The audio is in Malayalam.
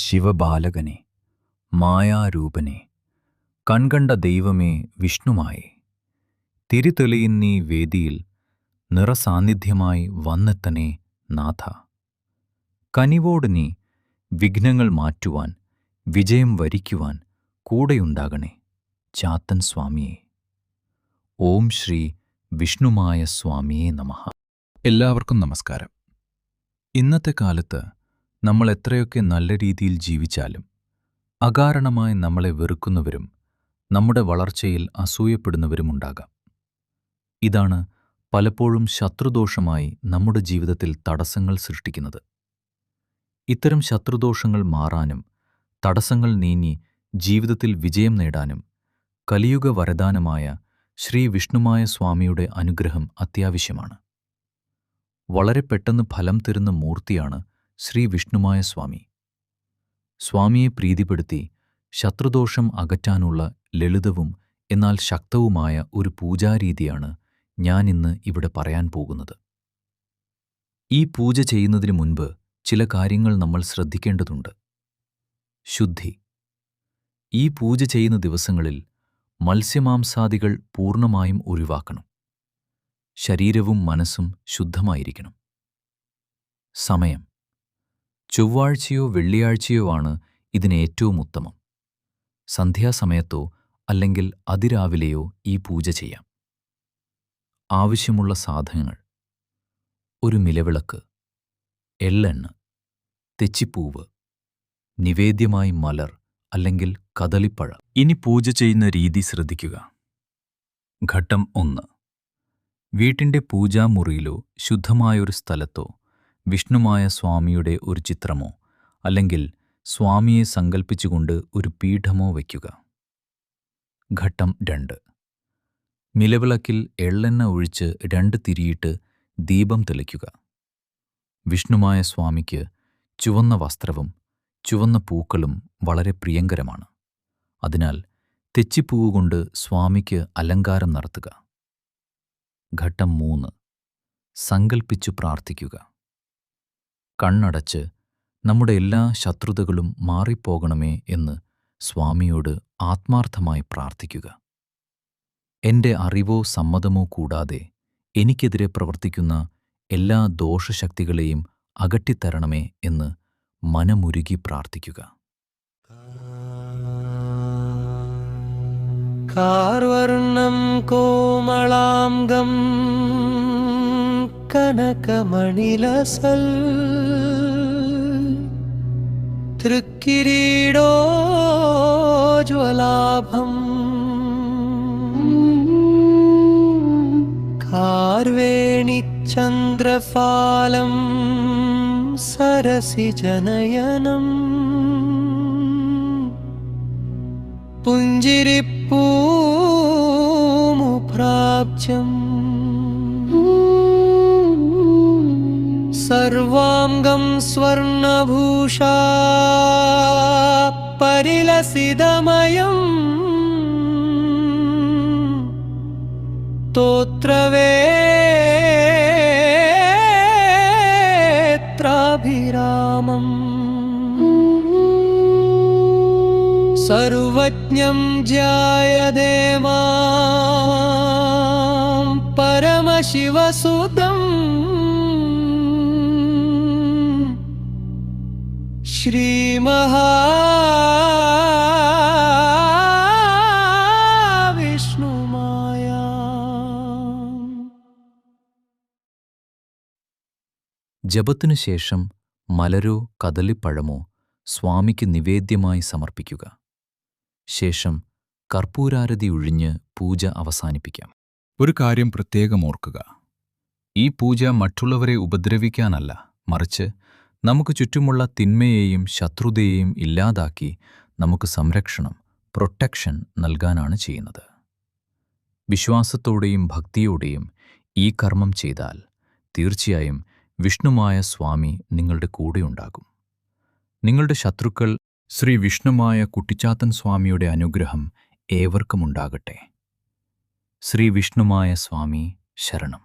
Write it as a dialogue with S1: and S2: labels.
S1: ശിവബാലകനെ, മായാരൂപനെ, കൺകണ്ട ദൈവമേ വിഷ്ണുമായേ, തിരിതെളിയുന്നീ വേദിയിൽ നിറസാന്നിധ്യമായി വന്നെത്തണേ നാഥ. കനിവോട് നീ വിഘ്നങ്ങൾ മാറ്റുവാൻ, വിജയം വരിക്കുവാൻ കൂടെയുണ്ടാകണേ ചാത്തൻ സ്വാമിയേ. ഓം ശ്രീ വിഷ്ണുമായ സ്വാമിയേ നമഃ. എല്ലാവർക്കും നമസ്കാരം. ഇന്നത്തെ കാലത്ത് നമ്മൾ എത്രയൊക്കെ നല്ല രീതിയിൽ ജീവിച്ചാലും അകാരണമായി നമ്മളെ വെറുക്കുന്നവരും നമ്മുടെ വളർച്ചയിൽ അസൂയപ്പെടുന്നവരുമുണ്ടാകാം. ഇതാണ് പലപ്പോഴും ശത്രുദോഷമായി നമ്മുടെ ജീവിതത്തിൽ തടസ്സങ്ങൾ സൃഷ്ടിക്കുന്നത്. ഇത്തരം ശത്രുദോഷങ്ങൾ മാറാനും തടസ്സങ്ങൾ നീങ്ങി ജീവിതത്തിൽ വിജയം നേടാനും കലിയുഗ വരദാനമായ ശ്രീ വിഷ്ണുമായ സ്വാമിയുടെ അനുഗ്രഹം അത്യാവശ്യമാണ്. വളരെ പെട്ടെന്ന് ഫലം തരുന്ന മൂർത്തിയാണ് ശ്രീ വിഷ്ണുമായ സ്വാമി. സ്വാമിയെ പ്രീതിപ്പെടുത്തി ശത്രുദോഷം അകറ്റാനുള്ള ലളിതവും എന്നാൽ ശക്തവുമായ ഒരു പൂജാരീതിയാണ് ഞാൻ ഇന്ന് ഇവിടെ പറയാൻ പോകുന്നത്. ഈ പൂജ ചെയ്യുന്നതിന് മുൻപ് ചില കാര്യങ്ങൾ നമ്മൾ ശ്രദ്ധിക്കേണ്ടതുണ്ട്. ശുദ്ധി. ഈ പൂജ ചെയ്യുന്ന ദിവസങ്ങളിൽ മത്സ്യമാംസാദികൾ പൂർണ്ണമായും ഒഴിവാക്കണം. ശരീരവും മനസ്സും ശുദ്ധമായിരിക്കണം. സമയം. ചൊവ്വാഴ്ചയോ വെള്ളിയാഴ്ചയോ ആണ് ഇതിന് ഏറ്റവും ഉത്തമം. സന്ധ്യാസമയത്തോ അല്ലെങ്കിൽ അതിരാവിലെയോ ഈ പൂജ ചെയ്യാം. ആവശ്യമുള്ള സാധനങ്ങൾ: ഒരു നിലവിളക്ക്, എള്ളെണ്ണ, തെച്ചിപ്പൂവ്, നിവേദ്യമായി മലർ അല്ലെങ്കിൽ കദളിപ്പഴം. ഇനി പൂജ ചെയ്യുന്ന രീതി ശ്രദ്ധിക്കുക. ഘട്ടം 1. വീട്ടിൻ്റെ പൂജാമുറിയിലോ ശുദ്ധമായൊരു സ്ഥലത്തോ വിഷ്ണുമായ സ്വാമിയുടെ ഒരു ചിത്രമോ അല്ലെങ്കിൽ സ്വാമിയെ സങ്കൽപ്പിച്ചുകൊണ്ട് ഒരു പീഠമോ വയ്ക്കുക. ഘട്ടം 2. നിലവിളക്കിൽ എള്ളെണ്ണ ഒഴിച്ച് 2 തിരിയിട്ട് ദീപം തെളിക്കുക. വിഷ്ണുമായ സ്വാമിക്ക് ചുവന്ന വസ്ത്രവും ചുവന്ന പൂക്കളും വളരെ പ്രിയങ്കരമാണ്. അതിനാൽ തെച്ചിപ്പൂവ് കൊണ്ട് സ്വാമിക്ക് അലങ്കാരം നടത്തുക. ഘട്ടം 3. സങ്കൽപ്പിച്ചു പ്രാർത്ഥിക്കുക. കണ്ണടച്ച് നമ്മുടെ എല്ലാ ശത്രുതകളും മാറിപ്പോകണമേ എന്ന് സ്വാമിയോട് ആത്മാർത്ഥമായി പ്രാർത്ഥിക്കുക. എൻ്റെ അറിവോ സമ്മതമോ കൂടാതെ എനിക്കെതിരെ പ്രവർത്തിക്കുന്ന എല്ലാ ദോഷശക്തികളെയും അകറ്റിത്തരണമേ എന്ന് മനമുരുകി പ്രാർത്ഥിക്കുക.
S2: കാർവർണം കോമളാംഗം കനകമണിലസൽ തൃക്കിരീടോജ്വലാഭം കാർവേണിചന്ദ്രഫാലം സരസിജനയനം പുഞ്ചിരിപ്പൂമുപ്രാപ്യം സർവാംഗം സ്വർണഭൂഷാ പരിലസിതമയം തോത്രവേത്രാഭിരാമം സർവജ്ഞം ധ്യായതേ മാം പരമശിവസുതം ശ്രീമഹാവിഷ്ണുമായ.
S1: ജപത്തിനു ശേഷം മലരോ കദളിപ്പഴമോ സ്വാമിക്ക് നിവേദ്യമായി സമർപ്പിക്കുക. ശേഷം കർപ്പൂരാരതി ഒഴിഞ്ഞ് പൂജ അവസാനിപ്പിക്കാം. ഒരു കാര്യം പ്രത്യേകം ഓർക്കുക. ഈ പൂജ മറ്റുള്ളവരെ ഉപദ്രവിക്കാനല്ല, മറിച്ച് നമുക്ക് ചുറ്റുമുള്ള തിന്മയെയും ശത്രുതയെയും ഇല്ലാതാക്കി നമുക്ക് സംരക്ഷണം, പ്രൊട്ടക്ഷൻ നൽകാനാണ് ചെയ്യുന്നത്. വിശ്വാസത്തോടെയും ഭക്തിയോടെയും ഈ കർമ്മം ചെയ്താൽ തീർച്ചയായും വിഷ്ണുമായ സ്വാമി നിങ്ങളുടെ കൂടെയുണ്ടാകും. നിങ്ങളുടെ ശത്രുക്കൾ ശ്രീ വിഷ്ണുമായ കുട്ടിച്ചാത്തൻ സ്വാമിയുടെ അനുഗ്രഹം ഏവർക്കുമുണ്ടാകട്ടെ. ശ്രീ വിഷ്ണുമായ സ്വാമി ശരണം.